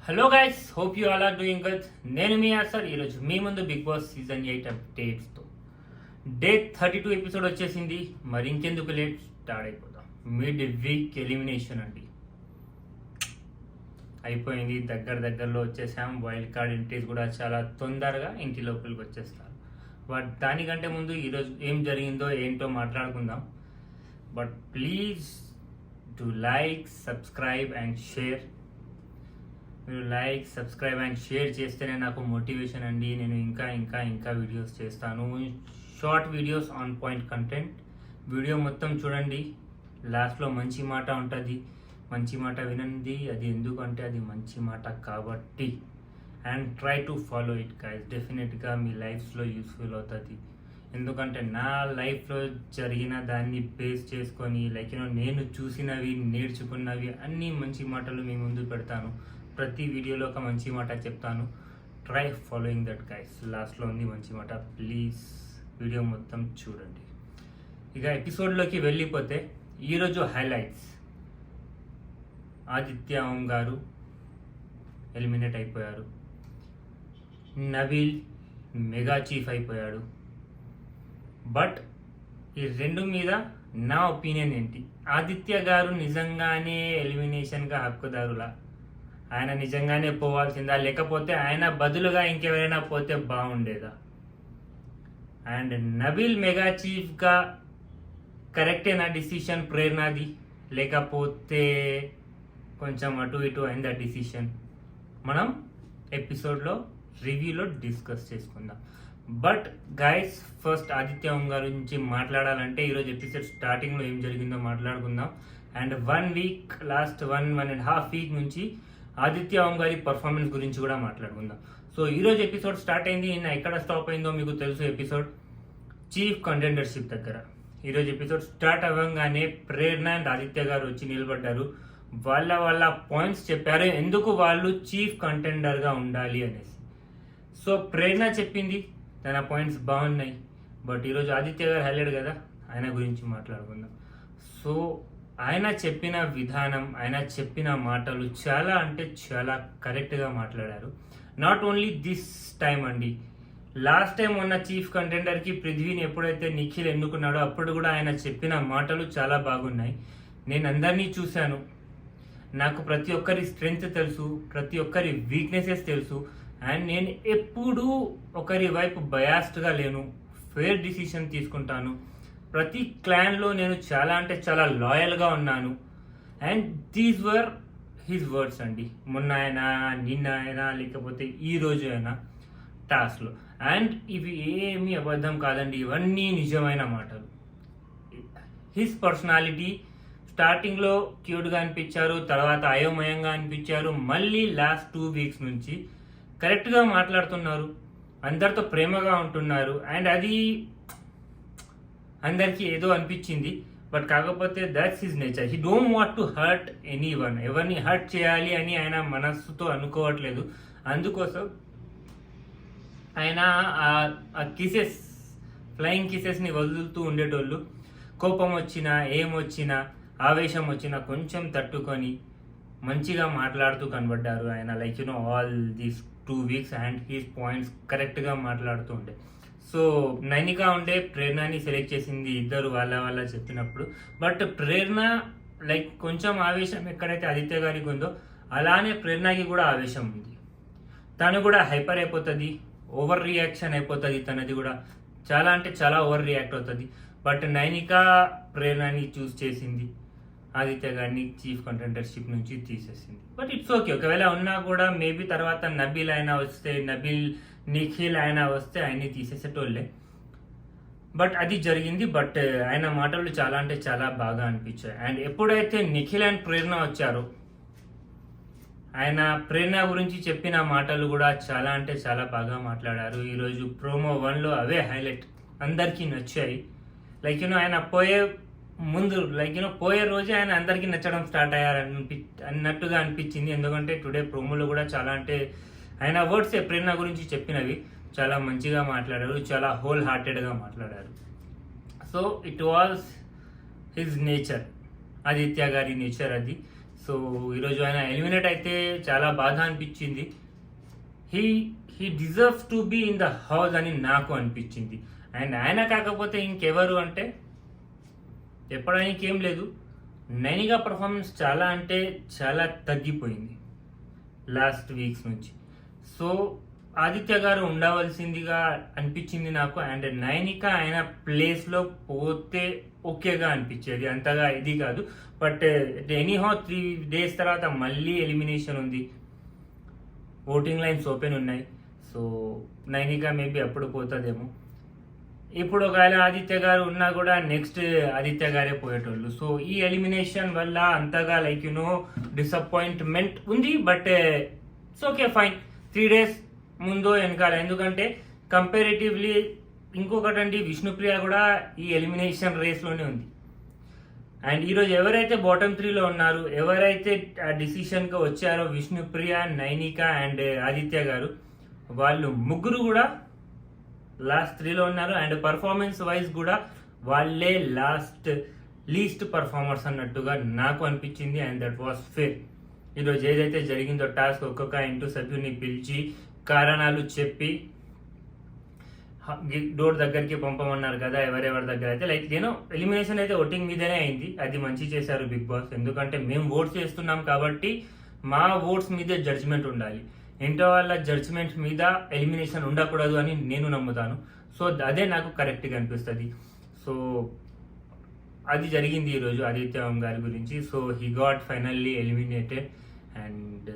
Hello guys, hope you all are doing good. నేను మీ ఆన్సర్. ఈరోజు మీ ముందు బిగ్ బాస్ సీజన్ 8 అప్డేట్స్తో డే 32 ఎపిసోడ్ వచ్చేసింది. మరి ఇంకెందుకు లేట్, స్టార్ట్ అయిపోతాం. మిడ్ వీక్ ఎలిమినేషన్ అండి అయిపోయింది. దగ్గరలో వచ్చేసాం. వైల్డ్ కార్డ్ ఎంట్రీస్ కూడా చాలా తొందరగా ఇంటి లోపలికి వచ్చేస్తారు. బట్ దానికంటే ముందు ఈరోజు ఏం జరిగిందో ఏంటో మాట్లాడుకుందాం. But please to like, subscribe and share. మీరు లైక్, సబ్స్క్రైబ్ అండ్ షేర్ చేస్తేనే నాకు మోటివేషన్ అండి. నేను ఇంకా వీడియోస్ చేస్తాను. Short videos, on point content. Video మొత్తం చూడండి. లాస్ట్లో మంచి మాట ఉంటుంది. మంచి మాట వినండి. అది ఎందుకంటే అది మంచి మాట కాబట్టి. And try to follow it guys. డెఫినెట్గా మీ లైఫ్లో యూస్ఫుల్ అవుతుంది. ఎందుకంటే నా లైఫ్లో జరిగిన దాన్ని బేస్ చేసుకొని నేను చూసినవి, నేర్చుకున్నవి అన్ని మంచి మాటలు మీ ముందు పెడతాను. ప్రతి వీడియోలో ఒక మంచి మాట చెప్తాను. Try following that guys. లాస్ట్లో ఉంది మంచి మాట. ప్లీజ్ వీడియో మొత్తం చూడండి. ఇక ఎపిసోడ్లోకి వెళ్ళిపోతే ఈరోజు హైలైట్స్. ఆదిత్య ఓం గారు ఎలిమినేట్ అయిపోయారు. నబీల్ మెగా చీఫ్ అయిపోయాడు. బట్ ఈ రెండు మీద నా ఒపీనియన్ ఏంటి? ఆదిత్య గారు నిజంగానే ఎలిమినేషన్గా హక్కుదారులా? ఆయన నిజంగానే పోవాల్సిందా, లేకపోతే ఆయన బదులుగా ఇంకెవరైనా పోతే బాగుండేదా? అండ్ నబీల్ మెగా చీఫ్గా కరెక్టేనా డిసిషన్ ప్రేరణది, లేకపోతే కొంచెం అటు ఇటు అయిందా డిసిషన్? మనం ఎపిసోడ్లో రివ్యూలో డిస్కస్ చేసుకుందాం. బట్ గైస్, ఫస్ట్ ఆదిత్య ఓం గారి గురించి మాట్లాడాలంటే ఈరోజు ఎపిసోడ్ స్టార్టింగ్లో ఏం జరిగిందో మాట్లాడుకుందాం. అండ్ 1 వీక్, లాస్ట్ 1.5 వీక్ నుంచి ఆదిత్య ఓం గారి పర్ఫార్మెన్స్ గురించి కూడా మాట్లాడుకుందాం. సో ఈరోజు ఎపిసోడ్ స్టార్ట్ అయింది. నిన్న ఎక్కడ స్టాప్ అయిందో మీకు తెలుసు. ఎపిసోడ్ చీఫ్ కంటెండర్షిప్ దగ్గర. ఈరోజు ఎపిసోడ్ స్టార్ట్ అవ్వగానే ప్రేరణ అండ్ ఆదిత్య గారు వచ్చి నిలబడ్డారు. వాళ్ళ పాయింట్స్ చెప్పారు, ఎందుకు వాళ్ళు చీఫ్ కంటెండర్గా ఉండాలి అనేసి. సో ప్రేరణ చెప్పింది, తన పాయింట్స్ బాగున్నాయి. బట్ ఈరోజు ఆదిత్య గారు హైలైట్ కదా, ఆయన గురించి మాట్లాడుకుందాం. సో ఆయన చెప్పిన విధానం, ఆయన చెప్పిన మాటలు చాలా అంటే చాలా కరెక్ట్గా మాట్లాడారు. నాట్ ఓన్లీ దిస్ టైం అండి, లాస్ట్ టైం ఉన్న చీఫ్ కంటెండర్కి పృథ్వీని ఎప్పుడైతే నిఖిల్ ఎన్నుకున్నాడో అప్పుడు కూడా ఆయన చెప్పిన మాటలు చాలా బాగున్నాయి. నేను అందరినీ చూశాను. నాకు ప్రతి ఒక్కరి స్ట్రెంగ్త్ తెలుసు, ప్రతి ఒక్కరి వీక్నెసెస్ తెలుసు. అండ్ నేను ఎప్పుడూ ఒకరి వైపు బయాస్డ్గా లేను. ఫేర్ డిసిషన్ తీసుకుంటాను. ప్రతి క్లాన్లో నేను చాలా అంటే చాలా లాయల్గా ఉన్నాను. And these were his words అండి. మొన్న అయినా, నిన్న అయినా, లేకపోతే ఈ రోజు అయినా టాస్క్లో. అండ్ ఇవి ఏమీ అబద్ధం కాదండి, ఇవన్నీ నిజమైన మాటలు. హిజ్ పర్సనాలిటీ స్టార్టింగ్లో క్యూట్గా అనిపించారు, తర్వాత అయోమయంగా అనిపించారు. మళ్ళీ లాస్ట్ 2 వీక్స్ నుంచి కరెక్ట్గా మాట్లాడుతున్నారు, అందరితో ప్రేమగా ఉంటున్నారు. అండ్ అది అందరికీ ఏదో అనిపించింది. బట్ కాకపోతే that's his nature. He don't want to hurt any one. ఎవరిని హర్ట్ చేయాలి అని ఆయన మనస్సుతో అనుకోవట్లేదు. అందుకోసం ఆయన ఆ కిసెస్, ఫ్లయింగ్ కిసెస్ని వదులుతూ ఉండేటోళ్ళు. కోపం వచ్చినా, ఏమొచ్చినా, ఆవేశం వచ్చినా కొంచెం తట్టుకొని మంచిగా మాట్లాడుతూ కనబడ్డారు ఆయన. All these 2 weeks and he's points కరెక్ట్గా మాట్లాడుతూ ఉండే. సో నైనిక ఉండే ప్రేరణని సెలెక్ట్ చేసింది. ఇద్దరు వాళ్ళ చెప్పినప్పుడు. బట్ ప్రేరణ కొంచెం ఆవేశం ఎక్కడైతే ఆదిత్య గారికి ఉందో అలానే ప్రేరణకి కూడా ఆవేశం ఉంది. తను కూడా హైపర్ అయిపోతుంది, ఓవర్ రియాక్షన్ అయిపోతుంది. తనది కూడా చాలా అంటే చాలా ఓవర్ రియాక్ట్ అవుతుంది. బట్ నైనిక ప్రేరణని చూస్ చేసింది, ఆదిత్య గారిని చీఫ్ కంటెండర్షిప్ నుంచి తీసేసింది. But it's okay. ఒకవేళ ఉన్నా కూడా మేబీ తర్వాత నబీల్ అయినా వస్తే, నిఖిల్ అయినా వస్తే ఆయన్ని తీసేసేటోళ్ళే. బట్ అది జరిగింది. బట్ ఆయన మాటలు చాలా అంటే చాలా బాగా అనిపించాయి. అండ్ ఎప్పుడైతే నిఖిల్ అండ్ ప్రేరణ వచ్చారో, ఆయన ప్రేరణ గురించి చెప్పిన మాటలు కూడా చాలా అంటే చాలా బాగా మాట్లాడారు. ఈరోజు ప్రోమో 1లో అవే హైలైట్, అందరికీ నచ్చాయి. ఆయన పోయే ముందు పోయే రోజే ఆయన అందరికీ నచ్చడం స్టార్ట్ అన్నట్టుగా అనిపించింది. ఎందుకంటే టుడే ప్రోమోలో కూడా చాలా అంటే ఆయన వర్డ్స్ ప్రేరణ గురించి చెప్పినవి చాలా మంచిగా మాట్లాడారు, చాలా హోల్ హార్టెడ్గా మాట్లాడారు. So it was his nature, Aditya గారి నేచర్ అది. సో ఈరోజు ఆయన ఎలిమినేట్ అయితే చాలా బాధ అనిపించింది. He he deserves to be in the house అని నాకు అనిపించింది. అండ్ ఆయన కాకపోతే ఇంకెవరు అంటే చెప్పడానికి ఏం లేదు. నైనిగా పర్ఫార్మెన్స్ చాలా అంటే చాలా తగ్గిపోయింది లాస్ట్ వీక్స్ నుంచి. సో ఆదిత్య గారు ఉండవలసిందిగా అనిపించింది నాకు. అండ్ నైనిక ఆయన ప్లేస్లో పోతే ఓకేగా అనిపించేది, అంతగా ఇది కాదు. బట్ ఎనీహౌ 3 days తర్వాత మళ్ళీ ఎలిమినేషన్ ఉంది, ఓటింగ్ లైన్స్ ఓపెన్ ఉన్నాయి. సో నైనిక మేబీ అప్పుడు పోతుందేమో. ఇప్పుడు ఒకవేళ ఆదిత్య గారు ఉన్నా కూడా నెక్స్ట్ ఆదిత్య గారే పోయేటోళ్ళు. సో ఈ ఎలిమినేషన్ వల్ల అంతగా డిసప్పాయింట్మెంట్ ఉంది. But it's okay, fine. 3 days ముందో వెనకాల, ఎందుకంటే కంపారిటివ్లీ ఇంకొకటండి, విష్ణుప్రియ కూడా ఈ ఎలిమినేషన్ రేస్లోనే ఉంది. అండ్ ఈరోజు ఎవరైతే బాటమ్ 3లో ఉన్నారో, ఎవరైతే ఆ డిసిషన్కి వచ్చారో, విష్ణుప్రియ, నైనిక అండ్ ఆదిత్య గారు, వాళ్ళు ముగ్గురు కూడా లాస్ట్ 3లో ఉన్నారు. అండ్ పర్ఫార్మెన్స్ వైజ్ కూడా వాళ్ళే లీస్ట్ పర్ఫార్మర్స్ అన్నట్టుగా నాకు అనిపించింది. And that was fair. ఈరోజు ఏదైతే జరిగిందో టాస్క్, ఒక్కొక్క ఇంటూ సభ్యుని పిలిచి కారణాలు చెప్పి డోర్ దగ్గరికి పంపమన్నారు కదా, ఎవరెవరి దగ్గర అయితే ఎలిమినేషన్ అయితే ఓటింగ్ మీదనే అయింది. అది మంచి చేశారు బిగ్ బాస్, ఎందుకంటే మేము ఓట్స్ చేస్తున్నాం కాబట్టి మా ఓట్స్ మీదే జడ్జిమెంట్ ఉండాలి. ఇంట్లో వాళ్ళ జడ్జిమెంట్ మీద ఎలిమినేషన్ ఉండకూడదు అని నేను నమ్ముతాను. సో అదే నాకు కరెక్ట్గా అనిపిస్తుంది. సో అది జరిగింది ఈరోజు ఆదిత్య గారి గురించి. So he got finally eliminated and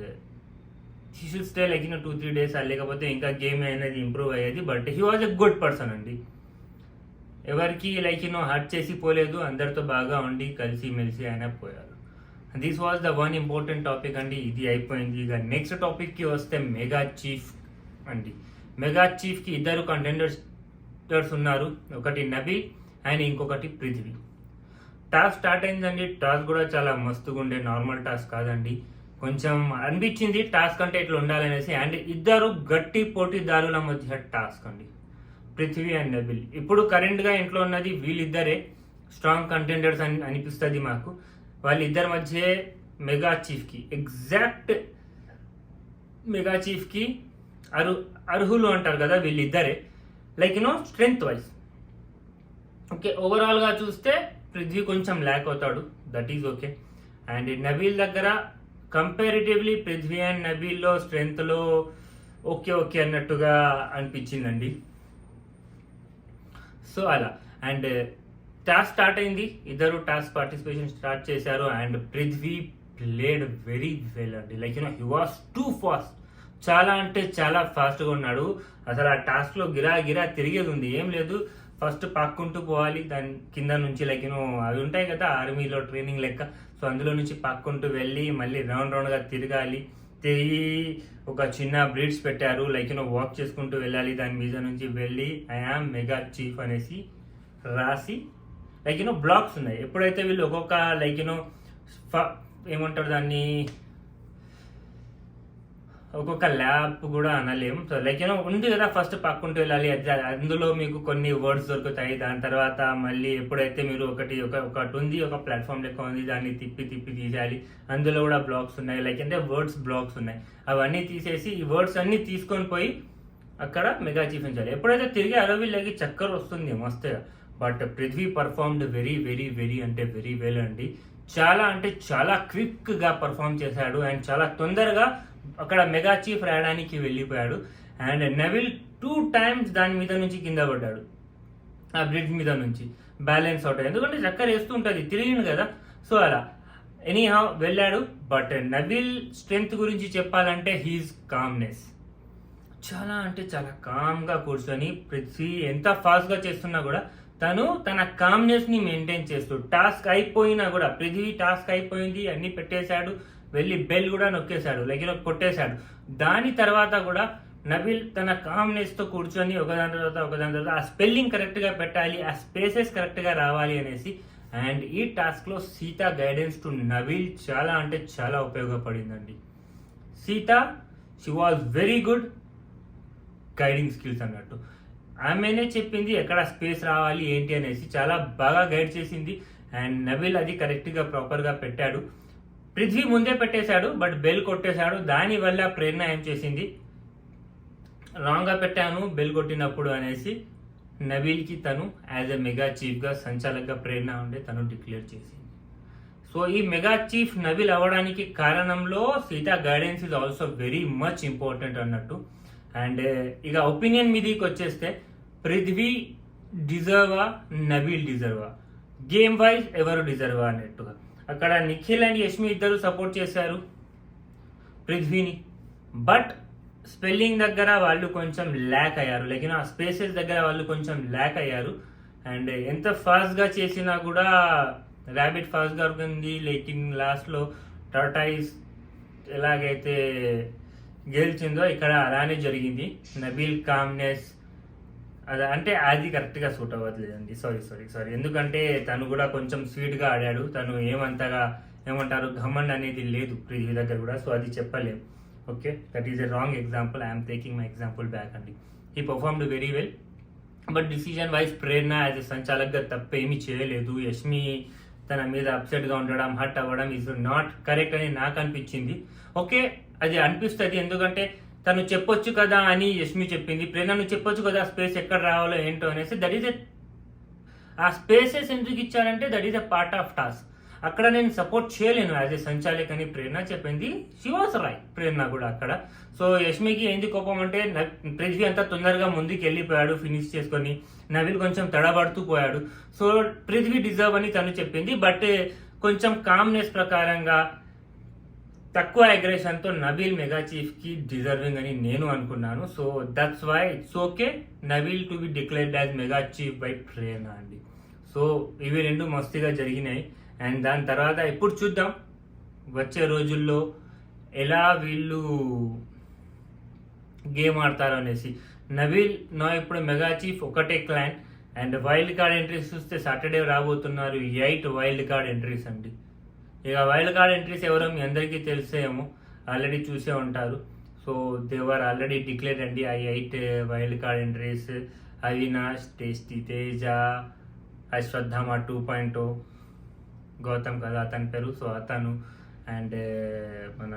he should stay 2-3 days, లేకపోతే ఇంకా గేమ్ అనేది ఇంప్రూవ్ అయ్యేది. But he was a good person అండి. ఎవరికి హర్ట్ చేసి పోలేదు, అందరితో బాగా ఉండి కలిసి మెలిసి ఆయన పోయారు. This was the one important topic అండి. ఇది అయిపోయింది. ఇక నెక్స్ట్ టాపిక్కి వస్తే మెగా చీఫ్ అండి. మెగా చీఫ్కి 2 కంటెండర్స్ ఉన్నారు, ఒకటి నబీల్ అండ్ ఇంకొకటి పృథ్వీ. టాస్క్ స్టార్ట్ అయిందండి. టాస్క్ కూడా చాలా మస్తుగా ఉండే, నార్మల్ టాస్క్ కాదండి. కొంచెం అనిపించింది టాస్క్ అంటే ఇట్లా ఉండాలనేసి. అండ్ 2 గట్టి పోటీదారుల మధ్య టాస్క్ అండి, పృథ్వీ అండ్ నబీల్. ఇప్పుడు కరెంట్గా ఇంట్లో ఉన్నది వీళ్ళిద్దరే స్ట్రాంగ్ కంటెండర్స్ అని అనిపిస్తుంది మాకు. వాళ్ళిద్దరి మధ్య మెగా చీఫ్కి మెగా చీఫ్కి అర్హులు అంటారు కదా వీళ్ళిద్దరే, స్ట్రెంగ్త్ వైజ్. ఓకే, ఓవరాల్గా చూస్తే పృథ్వీ కొంచెం ల్యాక్ అవుతాడు, that is okay. And Nabeel దగ్గర కంపారిటివ్లీ పృథ్వీ అండ్ నబీల్లో స్ట్రెంగ్త్లో ఓకే అన్నట్టుగా అనిపించిందండి. సో అలా. అండ్ టాస్క్ స్టార్ట్ అయింది, 2 టాస్క్ పార్టిసిపేషన్ స్టార్ట్ చేశారు. And Prithvi played very well అండి. హీ వాస్ టూ ఫాస్ట్, చాలా అంటే చాలా ఫాస్ట్గా ఉన్నాడు. అసలు ఆ టాస్క్లో గిరా తిరిగేది ఉంది, ఏం లేదు. ఫస్ట్ పాక్కుంటూ పోవాలి, దాని కింద నుంచి అవి ఉంటాయి కదా ఆర్మీలో ట్రైనింగ్ లెక్క. సో అందులో నుంచి పాక్కుంటూ వెళ్ళి మళ్ళీ రౌండ్గా తిరిగి ఒక చిన్న బ్రీడ్స్ పెట్టారు, వాక్ చేసుకుంటూ వెళ్ళాలి. దాని మీద నుంచి వెళ్ళి ఐ యామ్ మెగా చీఫ్ అనేసి రాసి బ్లాక్స్ ఉన్నాయి. ఎప్పుడైతే వీళ్ళు ఒక్కొక్క ఏమంటారు దాన్ని, ఒక్కొక్క ల్యాబ్ కూడా అనలేం. సో ఉంది కదా, ఫస్ట్ పక్కుంటూ వెళ్ళాలి, అందులో మీకు కొన్ని వర్డ్స్ దొరుకుతాయి. దాని తర్వాత మళ్ళీ ఎప్పుడైతే మీరు ఒకటి ఉంది, ఒక ప్లాట్ఫామ్ లెక్క ఉంది, దాన్ని తిప్పి తీసేయాలి. అందులో కూడా బ్లాక్స్ ఉన్నాయి, వర్డ్స్ బ్లాక్స్ ఉన్నాయి. అవన్నీ తీసేసి ఈ వర్డ్స్ అన్ని తీసుకొని పోయి అక్కడ మెగా చీఫ్ ఉంచాలి. ఎప్పుడైతే తిరిగి అరవిల్లకి చక్కర వస్తుంది మస్తుగా. But Prithvi performed very very very అంటే వెరీ వెల్ అండి. చాలా అంటే చాలా క్విక్గా పర్ఫామ్ చేశాడు. అండ్ చాలా తొందరగా అక్కడ మెగా చీఫ్ రాయడానికి వెళ్ళిపోయాడు. అండ్ నబీల్ 2 times దాని మీద నుంచి కింద పడ్డాడు, ఆ బ్రిడ్జ్ మీద నుంచి బ్యాలెన్స్ అవుట్. ఎందుకంటే చక్కర వేస్తూ ఉంటుంది, తిరిగిండు కదా. సో అలా ఎనీహౌ వెళ్ళాడు. బట్ నబీల్ స్ట్రెంగ్త్ గురించి చెప్పాలంటే హీజ్ కామ్నెస్. చాలా అంటే చాలా కామ్గా కూర్చొని పృథ్వీ ఎంత ఫాస్ట్గా చేస్తున్నా కూడా తను తన కామ్నెస్ని మెయింటైన్ చేస్తూ, టాస్క్ అయిపోయినా కూడా, పృథ్వీ టాస్క్ అయిపోయింది అన్ని పెట్టేశాడు, వెళ్ళి బెల్ కూడా నొక్కేశాడు, కొట్టేశాడు. దాని తర్వాత కూడా నబీల్ తన కామ్నెస్తో కూర్చొని ఒకదాని తర్వాత ఆ స్పెల్లింగ్ కరెక్ట్గా పెట్టాలి, ఆ స్పేసెస్ కరెక్ట్గా రావాలి అనేసి. అండ్ ఈ టాస్క్లో సీత గైడెన్స్ టు నబీల్ చాలా అంటే చాలా ఉపయోగపడిందండి. Seetha she was very good guiding skills అన్నట్టు. ఆమెనే చెప్పింది ఎక్కడ స్పేస్ రావాలి ఏంటి అనేసి, చాలా బాగా గైడ్ చేసింది. అండ్ నబీల్ అది కరెక్ట్గా ప్రాపర్గా పెట్టాడు. పృథ్వీ ముందే పెట్టేశాడు, బట్ బెల్ కొట్టేశాడు. దానివల్ల ప్రేరణ ఏం చేసింది, రాంగ్గా పెట్టాను బెల్ కొట్టినప్పుడు అనేసి నబీల్కి తను యాజ్ ఎ మెగా చీఫ్గా సంచాలకుగా ప్రేరణ ఉండే తను డిక్లేర్ చేసింది. సో ఈ మెగా చీఫ్ నబీల్ అవ్వడానికి కారణంలో Seetha guidance is also very much important అన్నట్టు. అండ్ ఇక ఒపీనియన్ మీదకి వచ్చేస్తే పృథ్వీ డిజర్వా, నబీల్ డిజర్వా, గేమ్ వైజ్ ఎవరు డిజర్వా అన్నట్టుగా. అక్కడ నిఖిల్ అండ్ యష్మి ఇద్దరు సపోర్ట్ చేశారు పృథ్వీని, బట్ స్పెల్లింగ్ దగ్గర వాళ్ళు కొంచెం ల్యాక్ అయ్యారు, లైక్ ఆ స్పేసెస్ దగ్గర వాళ్ళు కొంచెం ల్యాక్ అయ్యారు. అండ్ ఎంత ఫాస్ట్గా చేసినా కూడా ర్యాబిట్ ఫాస్ట్గా ఉంది, లేకిన్ లాస్ట్లో టర్టైస్ ఎలాగైతే గెలిచిందో ఇక్కడ అలానే జరిగింది. నబీల్ కామ్నెస్ అది కరెక్ట్గా సూట్ అవ్వట్లేదండి. సారీ ఎందుకంటే తను కూడా కొంచెం స్వీట్గా ఆడాడు, తను ఏమంటారు ఘమండ్ అనేది లేదు పృథ్వీ దగ్గర కూడా. సో అది చెప్పలేము. Okay, that is a wrong example. I'm taking my example back అండి. He performed very well, but decision wise Prerana as a సంచాలక్గా తప్పేమీ చేయలేదు. యష్మి తన మీద అప్సెట్గా ఉండడం, హర్ట్ అవ్వడం ఈజ్ నాట్ కరెక్ట్ అని నాకు అనిపించింది. ఓకే, అది అనిపిస్తుంది, ఎందుకంటే తను చెప్పొచ్చు కదా అని యష్మి చెప్పింది, ప్రేరణ నువ్వు చెప్పొచ్చు కదా స్పేస్ ఎక్కడ రావాలో ఏంటో అనేసి. దట్ ఈస్ ఆ స్పేసెస్ ఎందుకు ఇచ్చారంటే that is a part of task. అక్కడ నేను సపోర్ట్ చేయలేను యాజ్ ఏ సంచాలక్ అని ప్రేరణ చెప్పింది. షీ వాస్ రైట్ ప్రేరణ కూడా అక్కడ. సో యష్మికి ఏంది కోపం అంటే పృథ్వీ అంతా తొందరగా ముందుకు వెళ్ళిపోయాడు ఫినిష్ చేసుకొని, నవీల్ కొంచెం తడబడుతూ పోయాడు. సో పృథ్వీ డిజర్వ్ అని తను చెప్పింది, బట్ కొంచెం కామ్నెస్ ప్రకారంగా తక్కువ అగ్రెషన్తో నబీల్ మెగా చీఫ్కి డిజర్వింగ్ అని నేను అనుకున్నాను. So that's why it's okay Nabeel to be declared as mega chief by Prerana అండి. సో ఇవి రెండు మస్తుగా జరిగినాయి. అండ్ దాని తర్వాత ఇప్పుడు చూద్దాం వచ్చే రోజుల్లో ఎలా వీళ్ళు గేమ్ ఆడతారు అనేసి. నబీల్ ఇప్పుడు మెగా చీఫ్ ఒకటే clan. And wild card entries చూస్తే సాటర్డే రాబోతున్నారు 8 వైల్డ్ కార్డ్ ఎంట్రీస్ అండి. ఇక వైల్డ్ కార్డ్ ఎంట్రీస్ ఎవరో మీ అందరికీ తెలిసేమో, ఆల్రెడీ చూసే ఉంటారు. సో దేవర్ ఆల్రెడీ డిక్లేర్ అండి ఆ 8 wild card entries. Avinash, tasty Teja, Ashwatthama 2.0, Gautam కదా అతని పేరు, సో అతను. అండ్ మన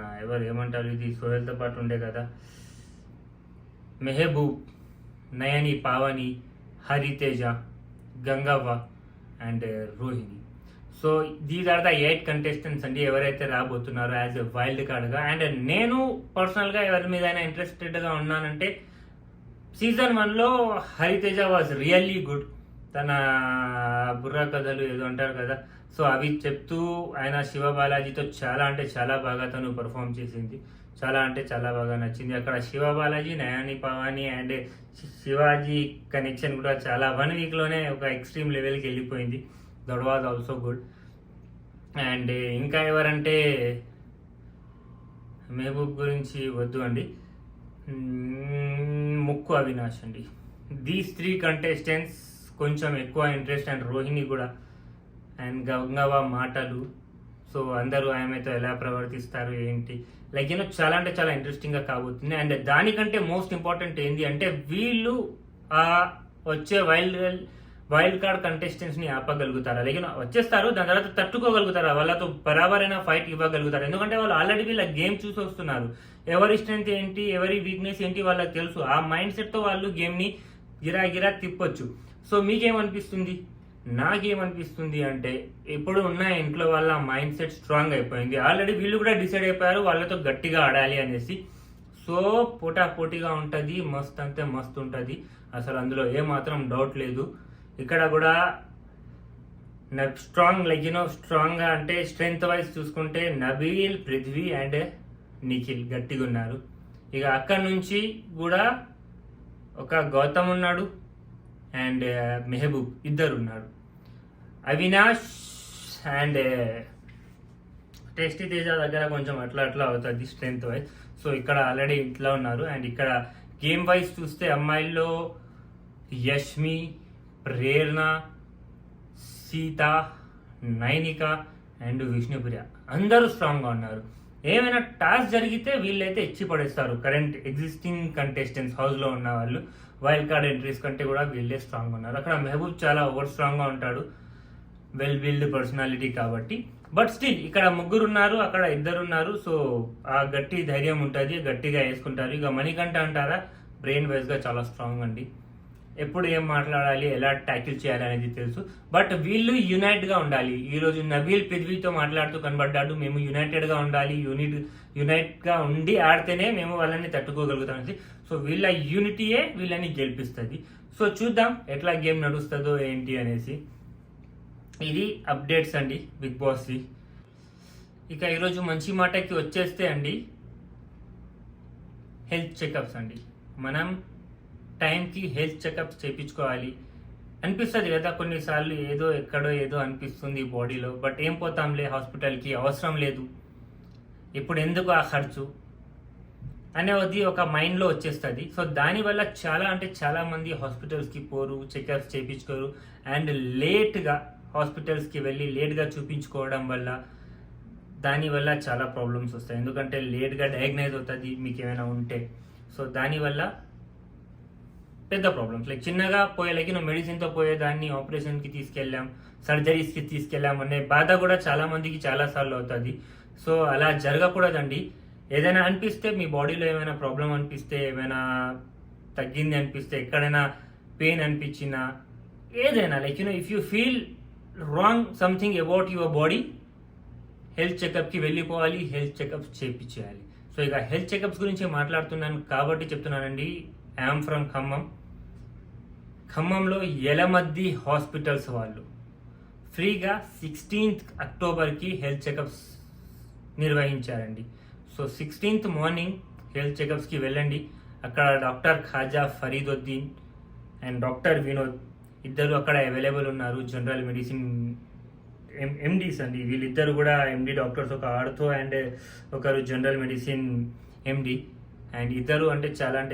ఏమంటారు ఇది సోహెల్తో పాటు ఉండే కదా, Mehaboob, Nayani, Pavani, Hariteja, Gangavva and Rohini. So these are the 8 contestants అండి ఎవరైతే రాబోతున్నారో యాజ్ ఎ వైల్డ్ కార్డ్గా. అండ్ నేను పర్సనల్గా ఎవరి మీద ఇంట్రెస్టెడ్గా ఉన్నానంటే సీజన్ 1లో హరితేజ వాజ్ రియల్లీ గుడ్. తన బుర్రా కథలు ఏదో అంటారు కదా, సో అవి చెప్తూ ఆయన శివ బాలాజీతో చాలా అంటే చాలా బాగా తను పర్ఫామ్ చేసింది. చాలా అంటే చాలా బాగా నచ్చింది. అక్కడ శివ బాలాజీ, నయాని, పవాని అండ్ శివాజీ కనెక్షన్ కూడా చాలా 1 వీక్లోనే ఒక ఎక్స్ట్రీమ్ లెవెల్కి వెళ్ళిపోయింది. That was also good. And ఇంకా ఎవరంటే మెహబూబ్ గురించి వద్దు అండి, ముక్కు అవినాష్ అండి. దీస్ 3 కంటెస్టెంట్స్ కొంచెం ఎక్కువ ఇంట్రెస్ట్. అండ్ రోహిణి కూడా. అండ్ గంగవ్వ మాటలు, సో అందరూ ఆమెతో ఎలా ప్రవర్తిస్తారు ఏంటి, లైక్ చాలా అంటే చాలా ఇంట్రెస్టింగ్గా కాబోతుంది. అండ్ దానికంటే మోస్ట్ ఇంపార్టెంట్ ఏంటి అంటే వీళ్ళు వచ్చే వైల్డ్ కార్డ్ కంటెస్టెంట్స్ని ఆపగలుగుతారా, లైక్ వచ్చేస్తారు దాని తర్వాత తట్టుకోగలుగుతారా, వాళ్ళతో బరాబరైన ఫైట్ ఇవ్వగలుగుతారు. ఎందుకంటే వాళ్ళు ఆల్రెడీ వీళ్ళ గేమ్ చూసి వస్తున్నారు, ఎవరి స్ట్రెంత్ ఏంటి, ఎవరి వీక్నెస్ ఏంటి వాళ్ళకి తెలుసు. ఆ మైండ్ సెట్తో వాళ్ళు గేమ్ని గిరా తిప్పొచ్చు. సో మీకేమనిపిస్తుంది? నాకేమనిపిస్తుంది అంటే ఇప్పుడు ఉన్న ఇంట్లో వాళ్ళ మైండ్ సెట్ స్ట్రాంగ్ అయిపోయింది. ఆల్రెడీ వీళ్ళు కూడా డిసైడ్ అయిపోయారు వాళ్ళతో గట్టిగా ఆడాలి అనేసి. సో పోటాపోటీగా ఉంటుంది, మస్త్ అంటే మస్తు ఉంటుంది, అసలు అందులో ఏమాత్రం డౌట్ లేదు. ఇక్కడ కూడా స్ట్రాంగ్ స్ట్రాంగ్గా అంటే స్ట్రెంగ్త్ వైజ్ చూసుకుంటే నబీల్, పృథ్వీ అండ్ నిఖిల్ గట్టిగా ఉన్నారు. ఇక అక్కడ నుంచి కూడా ఒక గౌతమ్ ఉన్నాడు అండ్ మెహబూబ్ ఇద్దరు ఉన్నారు. అవినాష్ అండ్ టేస్టీ తేజ దగ్గర కొంచెం అట్లా అవుతుంది స్ట్రెంగ్త్ వైజ్. సో ఇక్కడ ఆల్రెడీ ఇట్లా ఉన్నారు. అండ్ ఇక్కడ గేమ్ వైజ్ చూస్తే అమ్మాయిల్లో యష్మి, ప్రేరణ, సీత, నైనిక అండ్ విష్ణుప్రియ అందరూ స్ట్రాంగ్గా ఉన్నారు. ఏమైనా టాస్క్ జరిగితే వీళ్ళైతే ఇచ్చి పడేస్తారు. కరెంట్ ఎగ్జిస్టింగ్ కంటెస్టెంట్స్ హౌస్లో ఉన్న వాళ్ళు వైల్డ్ కార్డ్ ఎంట్రీస్ కంటే కూడా వీళ్ళే స్ట్రాంగ్ ఉన్నారు. అక్కడ మెహబూబ్ చాలా ఓవర్ స్ట్రాంగ్గా ఉంటాడు, వెల్ బిల్డ్ పర్సనాలిటీ కాబట్టి. బట్ స్టిల్ ఇక్కడ ముగ్గురు ఉన్నారు, అక్కడ ఇద్దరు ఉన్నారు. సో ఆ గట్టి ధైర్యం ఉంటుంది, గట్టిగా వేసుకుంటారు. ఇక మణికంఠ అంటారా, బ్రెయిన్ వైజ్గా చాలా స్ట్రాంగ్ అండి. ఎప్పుడు ఏం మాట్లాడాలి, ఎలా ట్యాకిల్ చేయాలి అనేది తెలుసు. బట్ వీళ్ళు యునైట్గా ఉండాలి. ఈరోజు నబీల్ పిద్వితో మాట్లాడుతూ కనబడ్డాడు, మేము యునైటెడ్గా ఉండాలి, యునైట్గా ఉండి ఆడితేనే మేము వాళ్ళని తట్టుకోగలుగుతాం. సో వీళ్ళ యూనిటీయే వీళ్ళని గెలిపిస్తుంది. సో చూద్దాం ఎట్లా గేమ్ నడుస్తుందో ఏంటి అనేసి. ఇది అప్డేట్స్ అండి బిగ్ బాస్వి. ఇక ఈరోజు మంచి మాటకి వచ్చేస్తే అండి, హెల్త్ చెకప్స్ అండి. మనం టైంకి హెల్త్ చెకప్స్ చేయించుకోవాలి. అనిపిస్తుంది కదా కొన్నిసార్లు, ఏదో ఎక్కడో ఏదో అనిపిస్తుంది బాడీలో, బట్ ఏం పోతాంలే హాస్పిటల్కి, అవసరం లేదు, ఇప్పుడు ఎందుకు ఆ ఖర్చు అనేది ఒక మైండ్లో వచ్చేస్తుంది. సో దానివల్ల చాలా మంది హాస్పిటల్స్కి పోరు, చెకప్స్ చేయించుకోరు. అండ్ లేట్గా హాస్పిటల్స్కి వెళ్ళి లేట్గా చూపించుకోవడం వల్ల దానివల్ల చాలా ప్రాబ్లమ్స్ వస్తాయి. ఎందుకంటే లేట్గా డయాగ్నైజ్ అవుతుంది మీకు ఏమైనా ఉంటే. సో దానివల్ల పెద్ద ప్రాబ్లమ్స్, లైక్ చిన్నగా పోయేలాకి నువ్వు మెడిసిన్తో పోయేదాన్ని ఆపరేషన్కి తీసుకెళ్ళాం, సర్జరీస్కి తీసుకెళ్ళాం అనే బాధ కూడా చాలా మందికి చాలాసార్లు అవుతుంది. సో అలా జరగకూడదండి. ఏదైనా అనిపిస్తే, మీ బాడీలో ఏమైనా ప్రాబ్లం అనిపిస్తే, ఏమైనా తగ్గింది అనిపిస్తే, ఎక్కడైనా పెయిన్ అనిపించినా, ఏదైనా like if you feel wrong something about your body, health చెకప్కి వెళ్ళిపోవాలి, హెల్త్ చెకప్స్ చేయించేయాలి. సో ఇక హెల్త్ చెకప్స్ గురించి మాట్లాడుతున్నాను కాబట్టి చెప్తున్నానండి. ఐఎమ్ ఫ్రమ్ ఖమ్మంలో యలమద్ది హాస్పిటల్స్ వాళ్ళు ఫ్రీగా 16th అక్టోబర్కి హెల్త్ చెకప్స్ నిర్వహించారండి. సో 16th మార్నింగ్ హెల్త్ చెకప్స్కి వెళ్ళండి. అక్కడ doctor Khaja Fariduddin and doctor Vinod ఇద్దరు అక్కడ అవైలబుల్ ఉన్నారు. జనరల్ మెడిసిన్ ఎండీస్ అండి వీళ్ళిద్దరు కూడా, ఎండి డాక్టర్స్, ఒక ఆర్థో అండ్ ఒకరు జనరల్ మెడిసిన్ ఎండి. అండ్ ఇద్దరు అంటే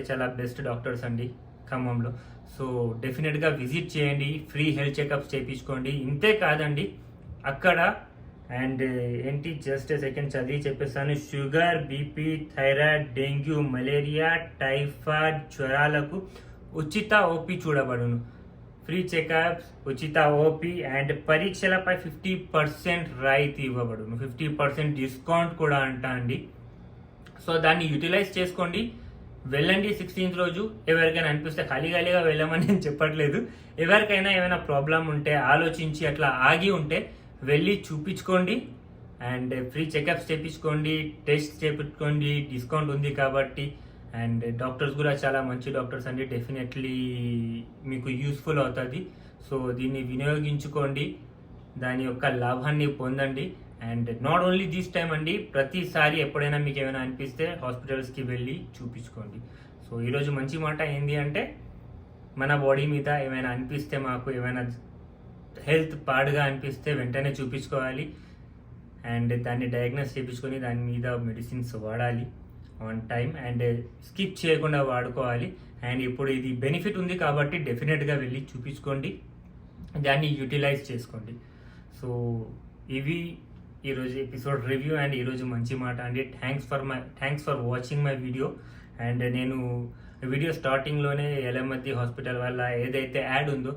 చాలా బెస్ట్ డాక్టర్స్ అండి ఖమ్మంలో. సో డెఫినెట్గా విజిట్ చేయండి, ఫ్రీ హెల్త్ చెకప్స్ చేయించుకోండి. ఇంతే కాదండి అక్కడ అండ్ ఏంటి, జస్ట్ సెకండ్ చదివి చెప్పేస్తాను. Sugar, BP, thyroid, dengue, malaria, typhoid జ్వరాలకు ఉచిత ఓపీ చూడబడును. ఫ్రీ చెకప్స్, ఉచిత ఓపీ అండ్ పరీక్షలపై 50% రాయితీ ఇవ్వబడును. 50% డిస్కౌంట్ కూడా అండి. సో దాన్ని యూటిలైజ్ చేసుకోండి, వెళ్ళండి 16th రోజు. ఎవరికైనా అనిపిస్తే ఖాళీగా వెళ్ళమని నేను చెప్పట్లేదు. ఎవరికైనా ఏమైనా ప్రాబ్లం ఉంటే, ఆలోచించి అట్లా ఆగి ఉంటే వెళ్ళి చూపించుకోండి అండ్ ఫ్రీ చెకప్స్ చేయించుకోండి, టెస్ట్ చేయించుకోండి, డిస్కౌంట్ ఉంది కాబట్టి. అండ్ డాక్టర్స్ కూడా చాలా మంచి డాక్టర్స్ అండి, డెఫినెట్లీ మీకు యూస్ఫుల్ అవుతుంది. సో దీన్ని వినియోగించుకోండి, దాని యొక్క లాభాన్ని పొందండి. And not only this time అండి, ప్రతిసారి ఎప్పుడైనా మీకు ఏమైనా అనిపిస్తే హాస్పిటల్స్కి వెళ్ళి చూపించుకోండి. సో ఈరోజు మంచి మాట ఏంటి అంటే, మన బాడీ మీద ఏమైనా అనిపిస్తే, మాకు ఏమైనా హెల్త్ పాడుగా అనిపిస్తే వెంటనే చూపించుకోవాలి అండ్ దాన్ని డయాగ్నోస్ చేయించుకొని దాని మీద మెడిసిన్స్ వాడాలి ఆన్ టైం అండ్ స్కిప్ చేయకుండా వాడుకోవాలి. అండ్ ఇప్పుడు ఇది బెనిఫిట్ ఉంది కాబట్టి డెఫినెట్గా వెళ్ళి చూపించుకోండి, దాన్ని యూటిలైజ్ చేసుకోండి. సో ఇవి ఈరోజు ఎపిసోడ్ రివ్యూ అండ్ ఈరోజు మంచి మాట అండి. Thanks for watching my video. And నేను వీడియో స్టార్టింగ్లోనే యలమద్ది హాస్పిటల్ వల్ల ఏదైతే యాడ్ ఉందో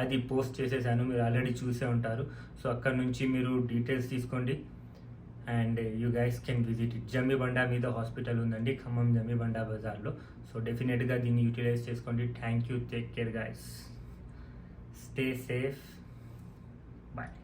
అది పోస్ట్ చేసేసాను, మీరు ఆల్రెడీ చూసే ఉంటారు. సో అక్కడ నుంచి మీరు డీటెయిల్స్ తీసుకోండి and you guys can visit it. Jammibanda మీద హాస్పిటల్ ఉందండి ఖమ్మం జమ్మిబండ బజార్లో. సో డెఫినెట్గా దీన్ని యూటిలైజ్ చేసుకోండి. Thank you, take care guys, stay safe, bye.